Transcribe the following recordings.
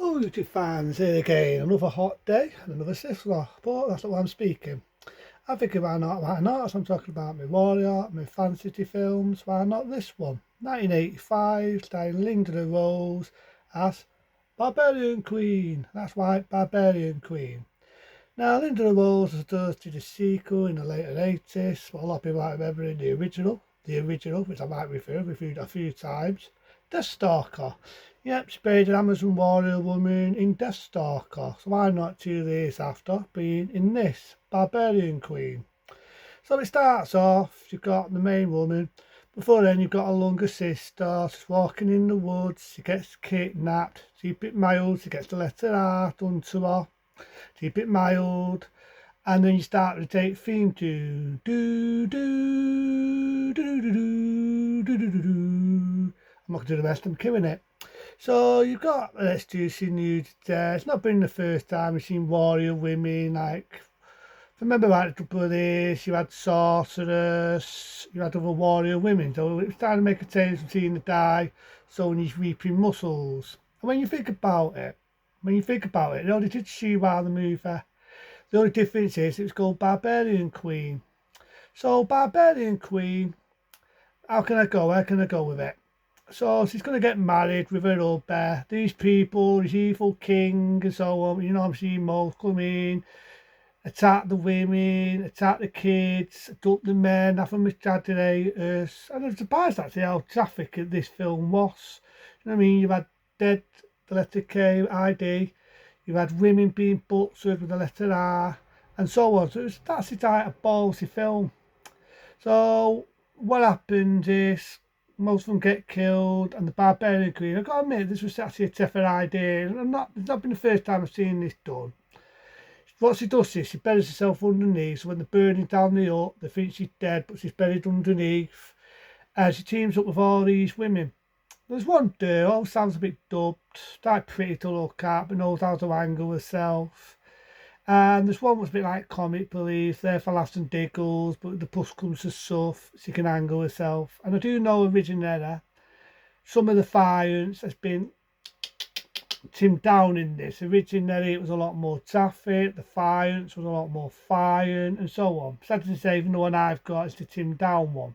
Hello YouTube fans, here again, another hot day and another sizzler, but that's not why I'm speaking. I think why not, as I'm talking about my warrior, my fantasy films, why not this one? 1985, starring Linda Rose as Barbarian Queen, that's right, Barbarian Queen. Now Linda Rose does did a sequel in the later 80s, what a lot of people might remember in the original, which I might reviewed a few times, Deathstalker. Yep, she played an Amazon warrior woman in Deathstalker, so why not 2 years after being in this, Barbarian Queen. So it starts off, you've got the main woman, before then you've got a younger sister, she's walking in the woods, she gets kidnapped, she's a bit mild, she gets the letter R done to her, she's a bit mild, and then you start to take theme to do do do do do do do do do. I'm not going to do the rest, I'm killing it. So you've got let's do some nudity there. It's not been the first time we've seen warrior women, like if I remember right, a couple of these, you had sorceress, you had other warrior women, so it was starting to make a change from seeing the die, showing these reaping muscles. And when you think about it, they only did She-Ra the movie. The only difference is it was called Barbarian Queen. So Barbarian Queen, how can I go? Where can I go with it? So she's going to get married with her husband. These people, this evil king and so on, you know, I'm seeing most come in, attack the women, attack the kids, abduct the men, have them as gladiators. And I'm surprised actually how graphic this film was. You know what I mean? You've had dead, the letter K, ID. You've had women being butchered with the letter R, and so on. So that's the type of ballsy film. So what happens is most of them get killed, and the Barbarian Queen. I've got to admit, this was actually a tougher idea. It's not been the first time I've seen this done. What she does is she buries herself underneath, so when they're burning down the hut, they think she's dead, but she's buried underneath. And she teams up with all these women. There's one girl, sounds a bit dubbed, quite pretty to look at, but knows how to angle herself. And there's one that's a bit like comic relief, there for laughs and giggles, but the push comes to shove, she can angle herself. And I do know originally, some of the violence has been timmed down in this. Originally it was a lot more traffic, the violence was a lot more violent, and so on. Sad to say, even the one I've got is the timmed down one.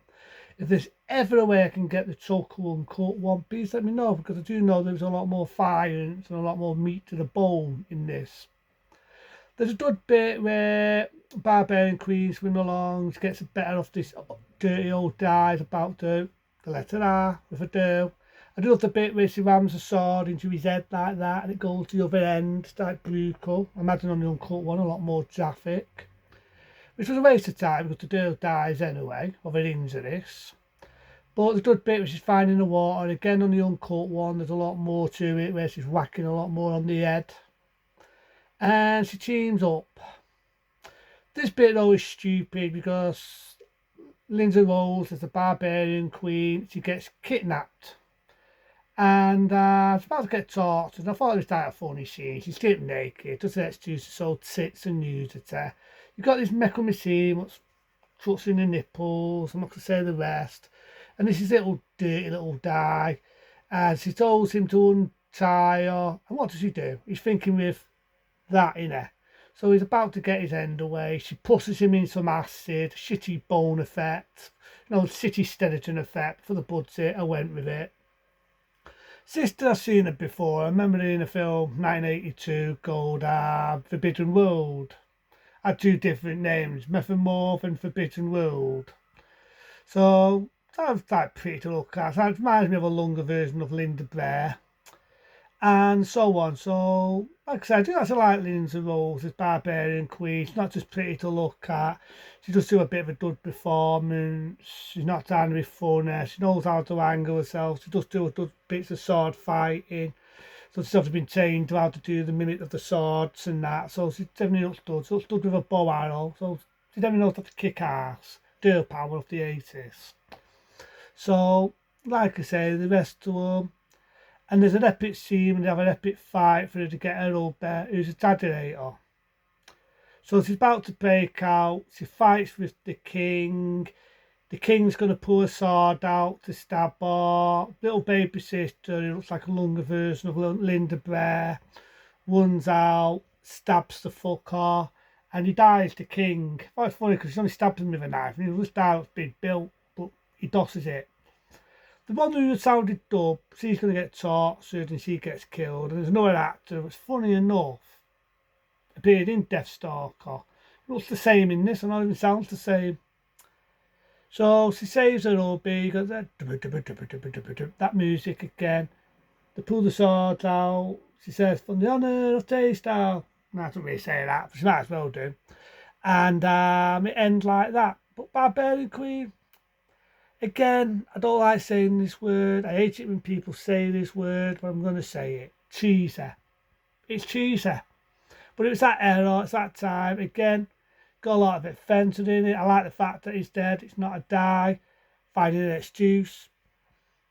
If there's ever a way I can get the chocolate uncut one, please let me know, because I do know there's a lot more violence and a lot more meat to the bone in this. There's a good bit where Barbarian Queen swim along, she gets better off this dirty old dies about the letter R with a girl. I do love the bit where she rams a sword into his head like that and it goes to the other end. It's like brutal. I imagine on the uncut one a lot more graphic. Which was a waste of time because the girl dies anyway of her injuries. But the good bit where she's finding the water, again on the uncut one, there's a lot more to it where she's whacking a lot more on the head. And she teams up. This bit though is stupid because Lindsay Rose as the Barbarian Queen, she gets kidnapped. And she's about to get tortured. And I thought it was like a funny scene. She's stripped naked, does the excuse to show tits and nudity. You've got this mecha machine what's cuts in the nipples, I'm not going to say the rest. And this is little dirty little die. And she tells him to untie her. And what does he do? He's thinking with that in her. So he's about to get his end away. She pushes him in some acid, shitty bone effect. You know, city skeleton effect for the budget. I went with it. Sister, I've seen it before. I remember it in a film 1982 called Forbidden World. Had two different names, Metamorph and Forbidden World. So that was quite pretty to look at. That reminds me of a longer version of Linda Blair. And so on. So, like I said, I do actually like Lindsay Rose as Barbarian Queen. She's not just pretty to look at. She does do a bit of a good performance. She's not trying to be funny. She knows how to angle herself. She does do a good bits of sword fighting. So she's obviously been trained to how to do the mimic of the swords and that. So she's definitely not stood. So stood with a bow arrow. So she definitely knows how to kick ass. Girl power of the 80s. So, like I say, the rest of them. And there's an epic scene and they have an epic fight for her to get her up there, who's a gladiator. So she's about to break out, she fights with the king, The king's going to pull a sword out to stab her. Little baby sister, who looks like a younger version of Linda Blair, runs out, stabs the fucker, and he dies, the king. Oh, it's funny because he's only stabbed him with a knife, and he just died with big built, but he dosses it. The one who sounded dub, she's going to get tortured and she gets killed. And there's another actor, which funny enough, appeared in Deathstalker. It looks the same in this, and not even sounds the same. So she saves her hubby, you got that music again. They pull the swords out. She says, "From the honour of Taystyle." No, I don't really say that, but she might as well do. And it ends like that. But Barbarian Queen, again, I don't like saying this word. I hate it when people say this word, but I'm going to say it. Cheesy. It's cheesy. But it was that era, it's that time. Again, got a lot of adventure in it. I like the fact that he's dead. It's not a die. Finding an excuse.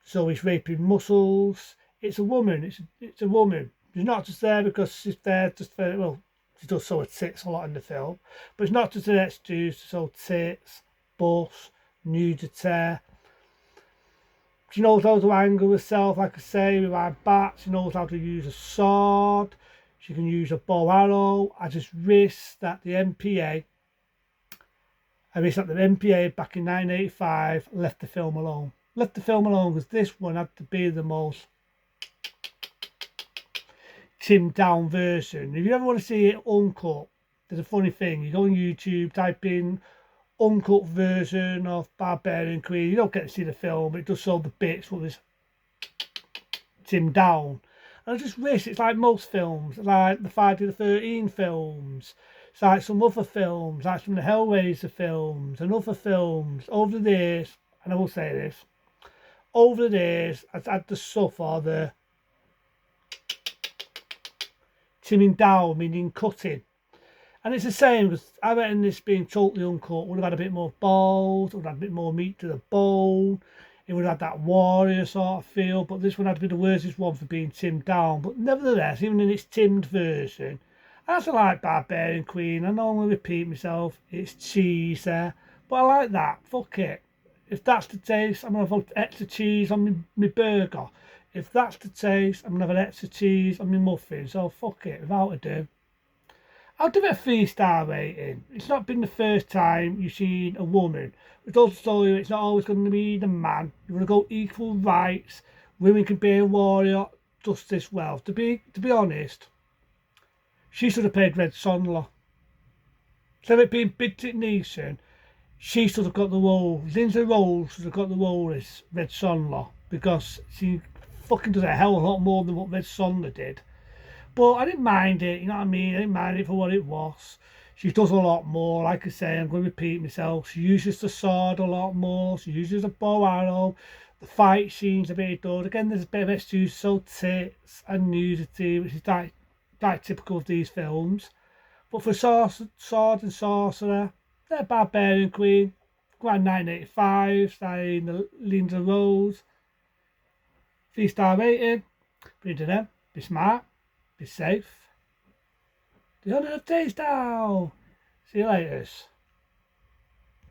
So he's raping muscles. It's a woman. It's a woman. She's not just there because she's there just for, well, she does show her tits a lot in the film. But it's not just an excuse to show tits, bust, nudity. She knows how to angle herself, like I say, with her bat. She knows how to use a sword. She can use a bow arrow. I just wish that the MPA back in 1985 left the film alone. Left the film alone because this one had to be the most timmed down version. If you ever want to see it uncut, there's a funny thing. You go on YouTube, type in uncut version of Barbarian Queen. You don't get to see the film, but it does show the bits what was timmed down. And I just wish it's like most films, like the Friday the 13th films. It's like some other films, like some of the Hellraiser films and other films over the years. And I will say this, over the years, I've had to suffer the trimming down, meaning cutting. And it's the same, because I reckon this being totally uncut would have had a bit more balls, would have had a bit more meat to the bone. It would have had that warrior sort of feel, but this one had to be the worstest one for being timmed down. But nevertheless, even in its timmed version, I still like Barbarian Queen. I know I'm going to repeat myself, it's cheesy, but I like that. Fuck it. If that's the taste, I'm going to have extra cheese on my burger. If that's the taste, I'm going to have an extra cheese on my muffin. So fuck it, without ado. I'll give it a 3-star rating. It's not been the first time you've seen a woman. It's also it's not always going to be the man. You want to go equal rights. Women can be a warrior just as well. To be honest, she should have played Red Sonler. Instead of it being Big Tit Neeson, she should have got the role. Lindsay Rose should have got the role as Red Sonler because she fucking does a hell of a lot more than what Red Sonler did. But I didn't mind it, you know what I mean? I didn't mind it for what it was. She does a lot more, like I say, I'm going to repeat myself. She uses the sword a lot more. She uses a bow arrow. The fight scenes are very good. Again, there's a bit of excuse, so tits and nudity, which is like typical of these films. But for sword and sorcerer, they're Barbarian Queen. Around 1985, starring Linda Rose. 3-star rating. Read to them. Be smart. Be safe. The honour of Taystyle. See you later.